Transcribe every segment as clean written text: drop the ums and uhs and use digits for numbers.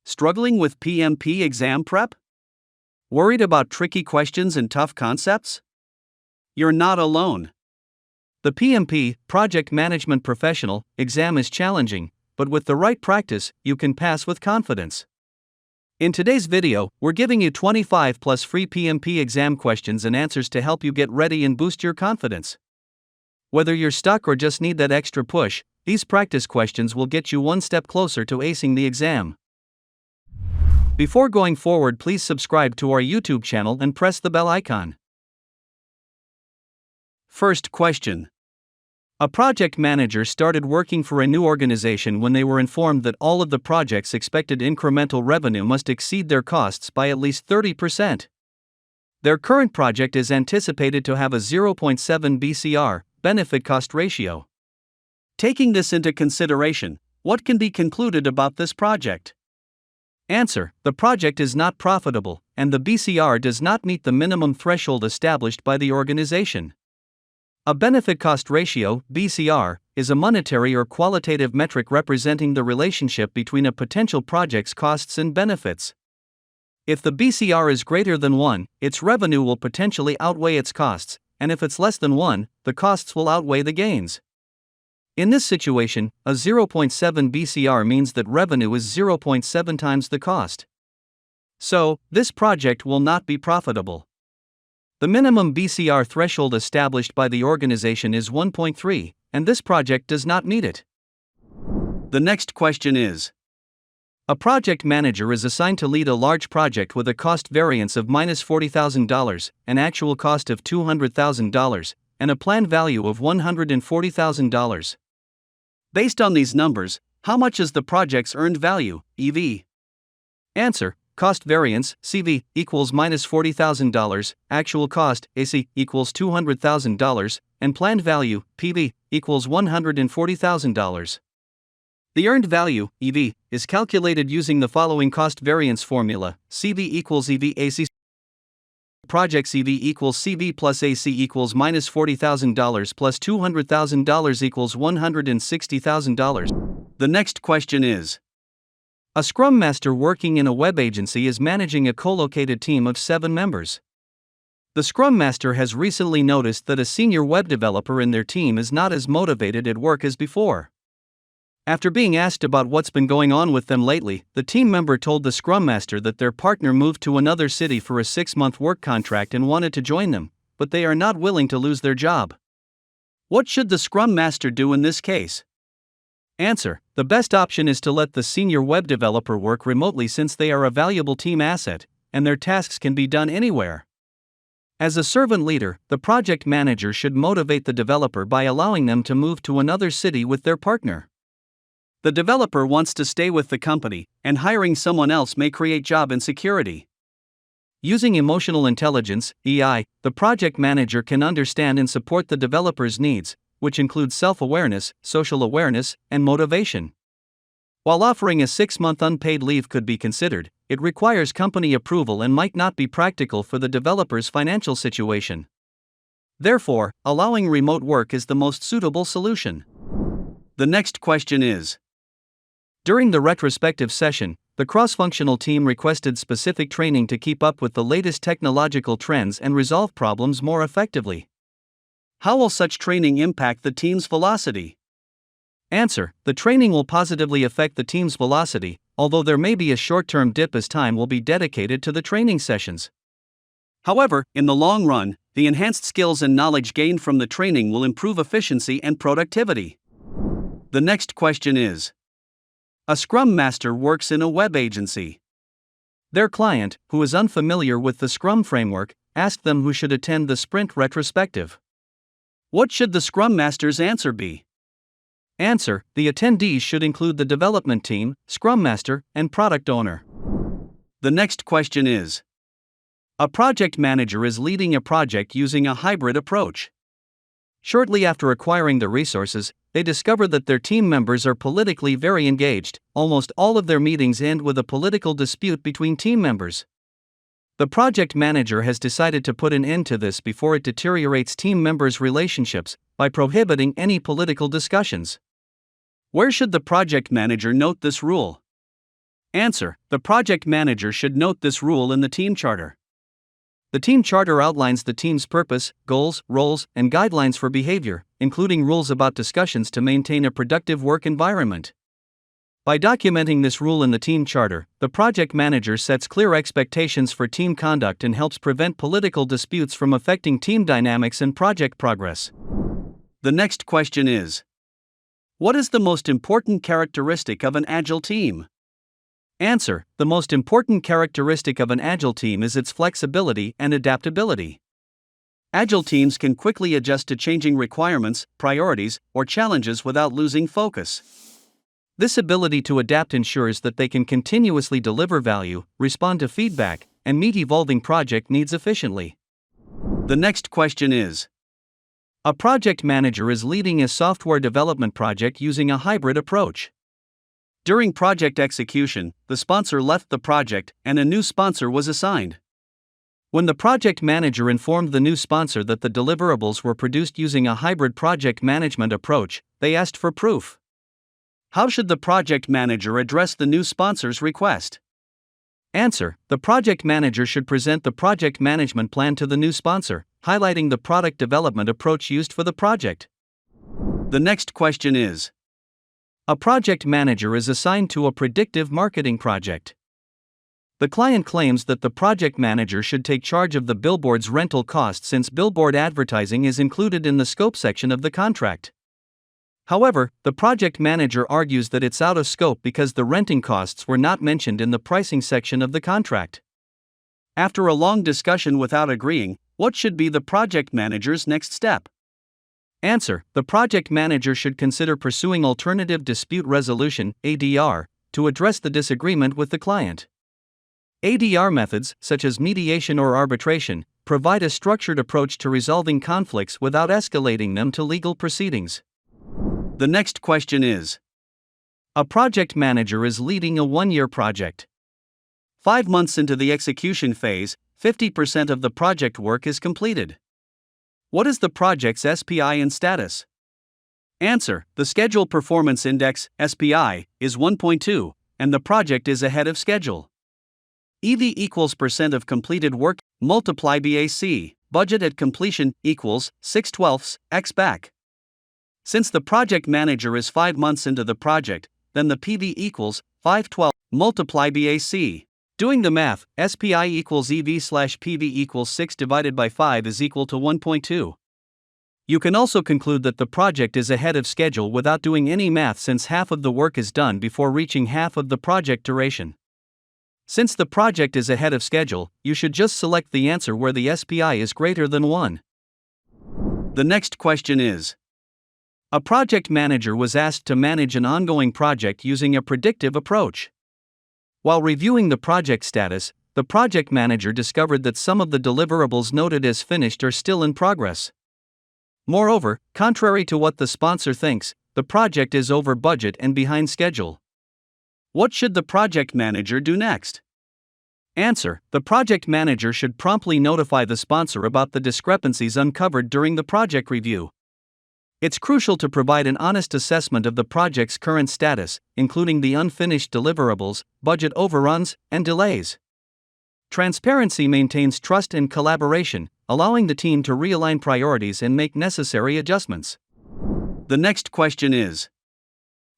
Struggling with PMP exam prep? Worried about tricky questions and tough concepts? You're not alone. The PMP, Project Management Professional, exam is challenging, but with the right practice, you can pass with confidence. In today's video, we're giving you 25 plus free PMP exam questions and answers to help you get ready and boost your confidence. Whether you're stuck or just need that extra push, these practice questions will get you one step closer to acing the exam. Before going forward, please subscribe to our YouTube channel and press the bell icon. First question. A project manager started working for a new organization when they were informed that all of the project's expected incremental revenue must exceed their costs by at least 30%. Their current project is anticipated to have a 0.7 BCR, benefit cost ratio. Taking this into consideration, what can be concluded about this project? Answer: the project is not profitable, and the BCR does not meet the minimum threshold established by the organization. A benefit cost ratio, BCR, is a monetary or qualitative metric representing the relationship between a potential project's costs and benefits. If the BCR is greater than 1, its revenue will potentially outweigh its costs, and if it's less than 1, the costs will outweigh the gains. In this situation, a 0.7 BCR means that revenue is 0.7 times the cost. So, this project will not be profitable. The minimum BCR threshold established by the organization is 1.3, and this project does not meet it. The next question is: a project manager is assigned to lead a large project with a cost variance of -$40,000, an actual cost of $200,000, and a planned value of $140,000. Based on these numbers, how much is the project's earned value, EV? Answer: cost variance, CV, equals -$40,000, actual cost, AC, equals $200,000, and planned value, PV, equals $140,000. The earned value, EV, is calculated using the following cost variance formula: CV equals EV AC. Project CV equals CV plus AC equals -$40,000 plus $200,000 equals $160,000. The next question is: a Scrum Master working in a web agency is managing a co-located team of 7 members. The Scrum Master has recently noticed that a senior web developer in their team is not as motivated at work as before. After being asked about what's been going on with them lately, the team member told the Scrum Master that their partner moved to another city for a 6-month work contract and wanted to join them, but they are not willing to lose their job. What should the Scrum Master do in this case? Answer: the best option is to let the senior web developer work remotely, since they are a valuable team asset, and their tasks can be done anywhere. As a servant leader, the project manager should motivate the developer by allowing them to move to another city with their partner. The developer wants to stay with the company, and hiring someone else may create job insecurity. Using emotional intelligence, EI, the project manager can understand and support the developer's needs, which include self-awareness, social awareness, and motivation. While offering a 6-month unpaid leave could be considered, it requires company approval and might not be practical for the developer's financial situation. Therefore, allowing remote work is the most suitable solution. The next question is: during the retrospective session, the cross-functional team requested specific training to keep up with the latest technological trends and resolve problems more effectively. How will such training impact the team's velocity? Answer: the training will positively affect the team's velocity, although there may be a short-term dip as time will be dedicated to the training sessions. However, in the long run, the enhanced skills and knowledge gained from the training will improve efficiency and productivity. The next question is: a Scrum Master works in a web agency. Their client, who is unfamiliar with the Scrum framework, asked them who should attend the sprint retrospective. What should the Scrum Master's answer be? Answer: the attendees should include the development team, Scrum Master, and product owner. The next question is: a project manager is leading a project using a hybrid approach. Shortly after acquiring the resources, they discover that their team members are politically very engaged. Almost all of their meetings end with a political dispute between team members. The project manager has decided to put an end to this before it deteriorates team members' relationships by prohibiting any political discussions. Where should the project manager note this rule? Answer: the project manager should note this rule in the team charter. The team charter outlines the team's purpose, goals, roles, and guidelines for behavior, including rules about discussions to maintain a productive work environment. By documenting this rule in the team charter, the project manager sets clear expectations for team conduct and helps prevent political disputes from affecting team dynamics and project progress. The next question is: what is the most important characteristic of an agile team? Answer: the most important characteristic of an agile team is its flexibility and adaptability. Agile teams can quickly adjust to changing requirements, priorities, or challenges without losing focus. This ability to adapt ensures that they can continuously deliver value, respond to feedback, and meet evolving project needs efficiently. The next question is: a project manager is leading a software development project using a hybrid approach. During project execution, the sponsor left the project and a new sponsor was assigned. When the project manager informed the new sponsor that the deliverables were produced using a hybrid project management approach, they asked for proof. How should the project manager address the new sponsor's request? Answer: the project manager should present the project management plan to the new sponsor, highlighting the product development approach used for the project. The next question is: a project manager is assigned to a predictive marketing project. The client claims that the project manager should take charge of the billboard's rental cost since billboard advertising is included in the scope section of the contract. However, the project manager argues that it's out of scope because the renting costs were not mentioned in the pricing section of the contract. After a long discussion without agreeing, what should be the project manager's next step? Answer: the project manager should consider pursuing alternative dispute resolution (ADR) to address the disagreement with the client. ADR methods, such as mediation or arbitration, provide a structured approach to resolving conflicts without escalating them to legal proceedings. The next question is: a project manager is leading a one-year project. 5 months into the execution phase, 50% of the project work is completed. What is the project's SPI and status? Answer: the Schedule Performance Index (SPI) is 1.2, and the project is ahead of schedule. EV equals % of completed work, multiply BAC, budget at completion, equals 6/12 x back. Since the project manager is 5 months into the project, then the PV equals 5/12 multiply BAC. Doing the math, SPI equals EV/PV equals 6 divided by 5 is equal to 1.2. You can also conclude that the project is ahead of schedule without doing any math since half of the work is done before reaching half of the project duration. Since the project is ahead of schedule, you should just select the answer where the SPI is greater than 1. The next question is: a project manager was asked to manage an ongoing project using a predictive approach. While reviewing the project status, the project manager discovered that some of the deliverables noted as finished are still in progress. Moreover, contrary to what the sponsor thinks, the project is over budget and behind schedule. What should the project manager do next? Answer: the project manager should promptly notify the sponsor about the discrepancies uncovered during the project review. It's crucial to provide an honest assessment of the project's current status, including the unfinished deliverables, budget overruns, and delays. Transparency maintains trust and collaboration, allowing the team to realign priorities and make necessary adjustments. The next question is: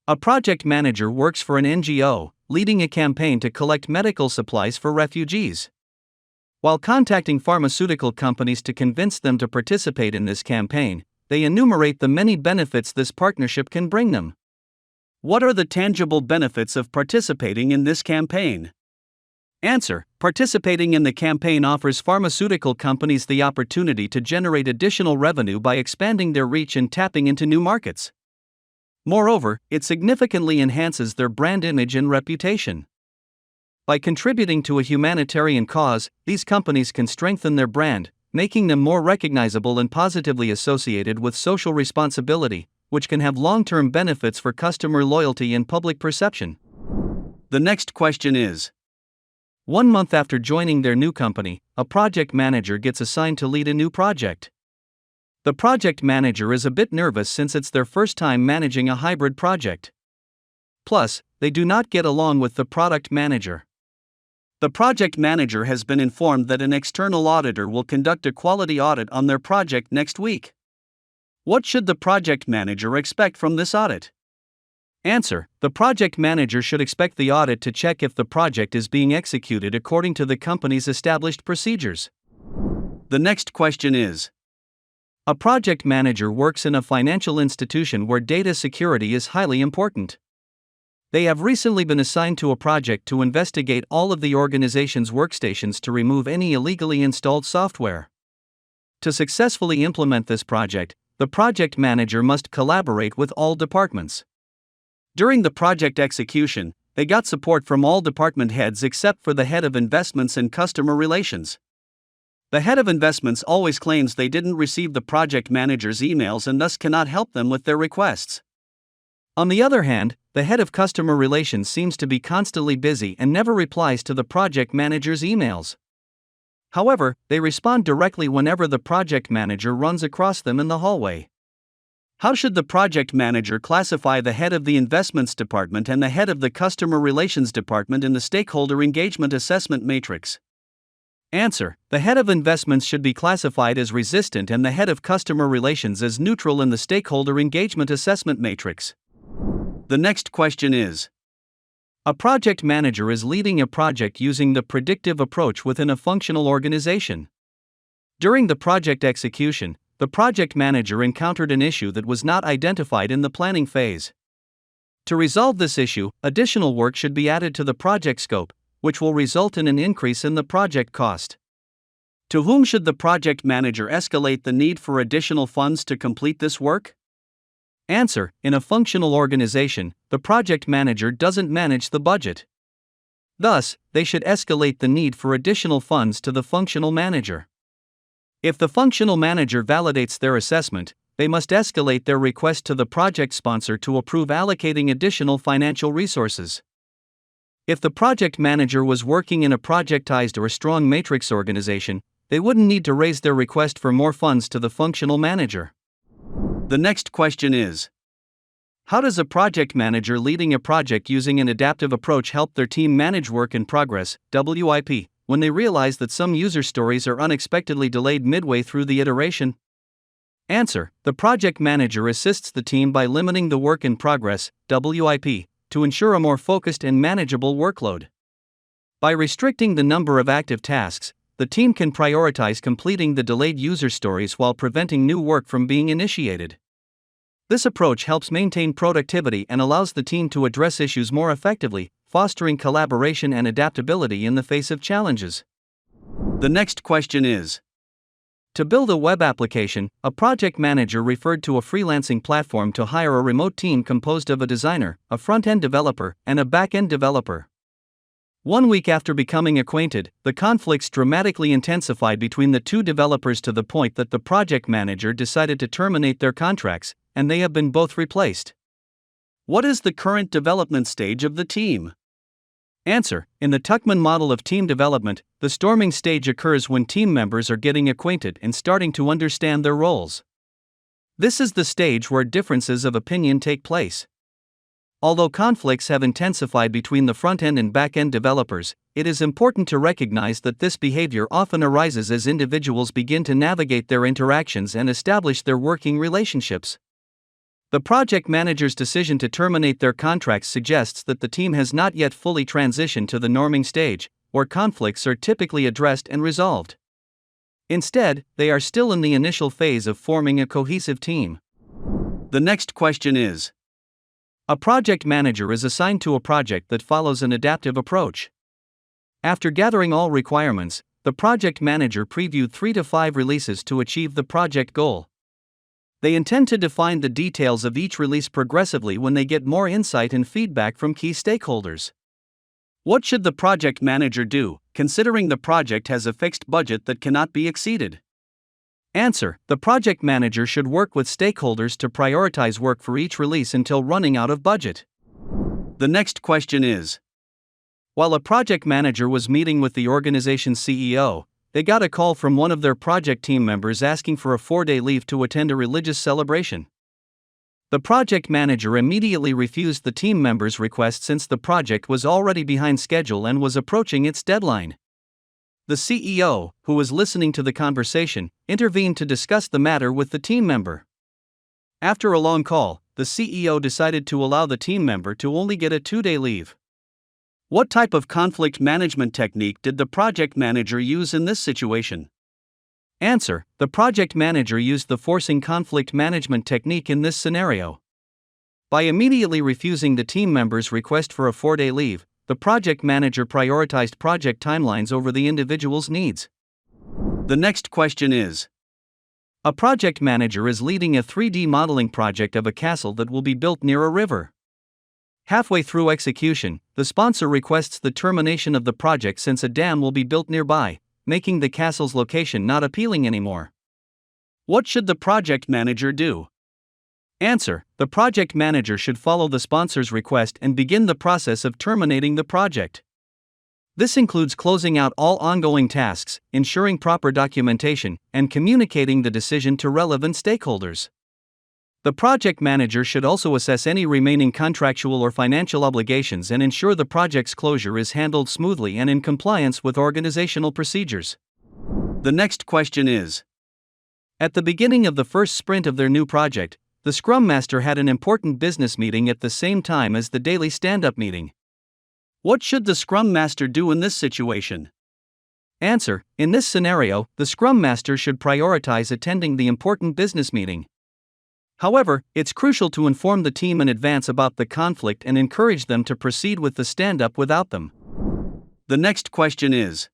a project manager works for an NGO, leading a campaign to collect medical supplies for refugees. While contacting pharmaceutical companies to convince them to participate in this campaign, they enumerate the many benefits this partnership can bring them. What are the tangible benefits of participating in this campaign? Answer: participating in the campaign offers pharmaceutical companies the opportunity to generate additional revenue by expanding their reach and tapping into new markets. Moreover, it significantly enhances their brand image and reputation. By contributing to a humanitarian cause, these companies can strengthen their brand, making them more recognizable and positively associated with social responsibility, which can have long-term benefits for customer loyalty and public perception. The next question is: 1 month after joining their new company, a project manager gets assigned to lead a new project. The project manager is a bit nervous since it's their first time managing a hybrid project. Plus, they do not get along with the product manager. The project manager has been informed that an external auditor will conduct a quality audit on their project next week. What should the project manager expect from this audit? Answer: the project manager should expect the audit to check if the project is being executed according to the company's established procedures. The next question is: a project manager works in a financial institution where data security is highly important. They have recently been assigned to a project to investigate all of the organization's workstations to remove any illegally installed software. To successfully implement this project, the project manager must collaborate with all departments. During the project execution, they got support from all department heads except for the head of investments and customer relations. The head of investments always claims they didn't receive the project manager's emails and thus cannot help them with their requests. On the other hand, the head of customer relations seems to be constantly busy and never replies to the project manager's emails. However, they respond directly whenever the project manager runs across them in the hallway. How should the project manager classify the head of the investments department and the head of the customer relations department in the stakeholder engagement assessment matrix? Answer: the head of investments should be classified as resistant and the head of customer relations as neutral in the stakeholder engagement assessment matrix. The next question is: a project manager is leading a project using the predictive approach within a functional organization. During the project execution, the project manager encountered an issue that was not identified in the planning phase. To resolve this issue, additional work should be added to the project scope, which will result in an increase in the project cost. To whom should the project manager escalate the need for additional funds to complete this work? Answer: in a functional organization, the project manager doesn't manage the budget. Thus, they should escalate the need for additional funds to the functional manager. If the functional manager validates their assessment, they must escalate their request to the project sponsor to approve allocating additional financial resources. If the project manager was working in a projectized or strong matrix organization, they wouldn't need to raise their request for more funds to the functional manager. The next question is: how does a project manager leading a project using an adaptive approach help their team manage work in progress (WIP) when they realize that some user stories are unexpectedly delayed midway through the iteration? Answer: the project manager assists the team by limiting the work in progress (WIP) to ensure a more focused and manageable workload. By restricting the number of active tasks, the team can prioritize completing the delayed user stories while preventing new work from being initiated. This approach helps maintain productivity and allows the team to address issues more effectively, fostering collaboration and adaptability in the face of challenges. The next question is: to build a web application, a project manager referred to a freelancing platform to hire a remote team composed of a designer, a front-end developer, and a back-end developer. 1 week after becoming acquainted, the conflicts dramatically intensified between the two developers to the point that the project manager decided to terminate their contracts, and they have been both replaced. What is the current development stage of the team? Answer: in the Tuckman model of team development, the storming stage occurs when team members are getting acquainted and starting to understand their roles. This is the stage where differences of opinion take place. Although conflicts have intensified between the front-end and back-end developers, it is important to recognize that this behavior often arises as individuals begin to navigate their interactions and establish their working relationships. The project manager's decision to terminate their contracts suggests that the team has not yet fully transitioned to the norming stage, where conflicts are typically addressed and resolved. Instead, they are still in the initial phase of forming a cohesive team. The next question is: a project manager is assigned to a project that follows an adaptive approach. After gathering all requirements, the project manager previewed 3 to 5 releases to achieve the project goal. They intend to define the details of each release progressively when they get more insight and feedback from key stakeholders. What should the project manager do, considering the project has a fixed budget that cannot be exceeded? Answer: the project manager should work with stakeholders to prioritize work for each release until running out of budget. The next question is: while a project manager was meeting with the organization's CEO, they got a call from one of their project team members asking for a 4-day leave to attend a religious celebration. The project manager immediately refused the team member's request since the project was already behind schedule and was approaching its deadline. The CEO, who was listening to the conversation, intervened to discuss the matter with the team member. After a long call, the CEO decided to allow the team member to only get a 2-day leave. What type of conflict management technique did the project manager use in this situation? Answer: the project manager used the forcing conflict management technique in this scenario. By immediately refusing the team member's request for a 4-day leave, the project manager prioritized project timelines over the individual's needs. The next question is: a project manager is leading a 3D modeling project of a castle that will be built near a river. Halfway through execution, the sponsor requests the termination of the project since a dam will be built nearby, making the castle's location not appealing anymore. What should the project manager do? Answer: the project manager should follow the sponsor's request and begin the process of terminating the project. This includes closing out all ongoing tasks, ensuring proper documentation, and communicating the decision to relevant stakeholders. The project manager should also assess any remaining contractual or financial obligations and ensure the project's closure is handled smoothly and in compliance with organizational procedures. The next question is: at the beginning of the first sprint of their new project, the Scrum Master had an important business meeting at the same time as the daily stand-up meeting. What should the Scrum Master do in this situation? Answer: in this scenario, the Scrum Master should prioritize attending the important business meeting. However, it's crucial to inform the team in advance about the conflict and encourage them to proceed with the stand-up without them. The next question is: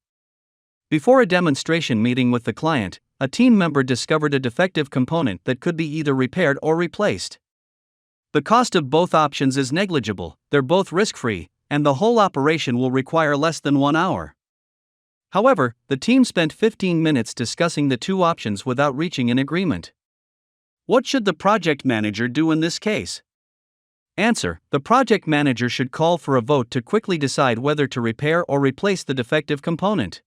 before a demonstration meeting with the client, a team member discovered a defective component that could be either repaired or replaced. The cost of both options is negligible, they're both risk-free, and the whole operation will require less than 1 hour. However, the team spent 15 minutes discussing the two options without reaching an agreement. What should the project manager do in this case? Answer: the project manager should call for a vote to quickly decide whether to repair or replace the defective component.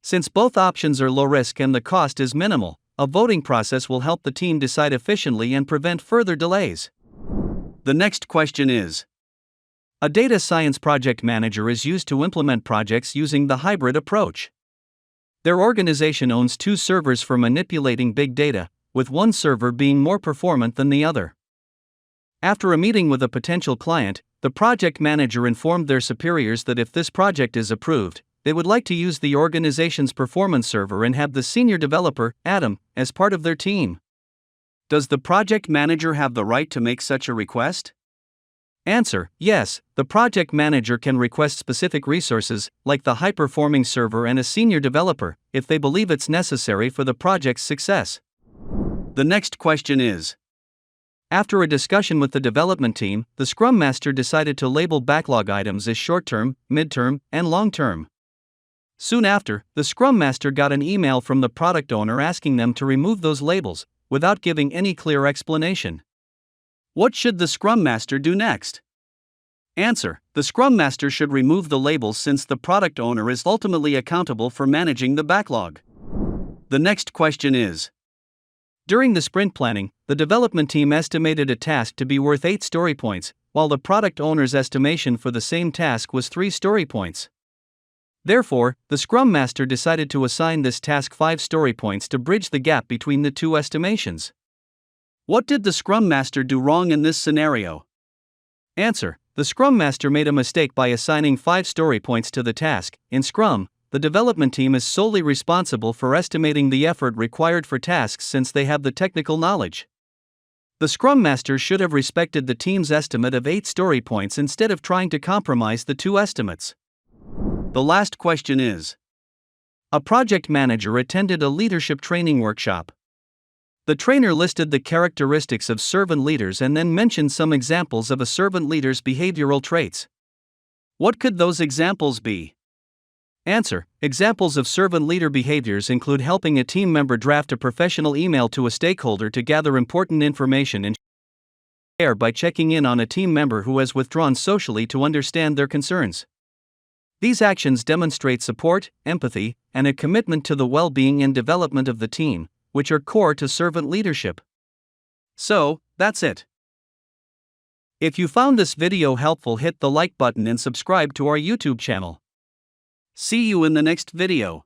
Since both options are low risk and the cost is minimal, a voting process will help the team decide efficiently and prevent further delays. The next question is: a data science project manager is used to implement projects using the hybrid approach. Their organization owns 2 servers for manipulating big data, with one server being more performant than the other. After a meeting with a potential client, the project manager informed their superiors that if this project is approved, they would like to use the organization's performance server and have the senior developer, Adam, as part of their team. Does the project manager have the right to make such a request? Answer: yes, the project manager can request specific resources, like the high-performing server and a senior developer, if they believe it's necessary for the project's success. The next question is: after a discussion with the development team, the Scrum Master decided to label backlog items as short-term, mid-term, and long-term. Soon after, the Scrum Master got an email from the product owner asking them to remove those labels, without giving any clear explanation. What should the Scrum Master do next? Answer: the Scrum Master should remove the labels since the product owner is ultimately accountable for managing the backlog. The next question is: during the sprint planning, the development team estimated a task to be worth 8 story points, while the product owner's estimation for the same task was 3 story points. Therefore, the Scrum Master decided to assign this task 5 story points to bridge the gap between the two estimations. What did the Scrum Master do wrong in this scenario? Answer: the Scrum Master made a mistake by assigning 5 story points to the task. In Scrum, the development team is solely responsible for estimating the effort required for tasks since they have the technical knowledge. The Scrum Master should have respected the team's estimate of 8 story points instead of trying to compromise the two estimates. The last question is: a project manager attended a leadership training workshop. The trainer listed the characteristics of servant leaders and then mentioned some examples of a servant leader's behavioral traits. What could those examples be? Answer: examples of servant leader behaviors include helping a team member draft a professional email to a stakeholder to gather important information and share by checking in on a team member who has withdrawn socially to understand their concerns. These actions demonstrate support, empathy, and a commitment to the well-being and development of the team, which are core to servant leadership. So, that's it. If you found this video helpful, hit the like button and subscribe to our YouTube channel. See you in the next video.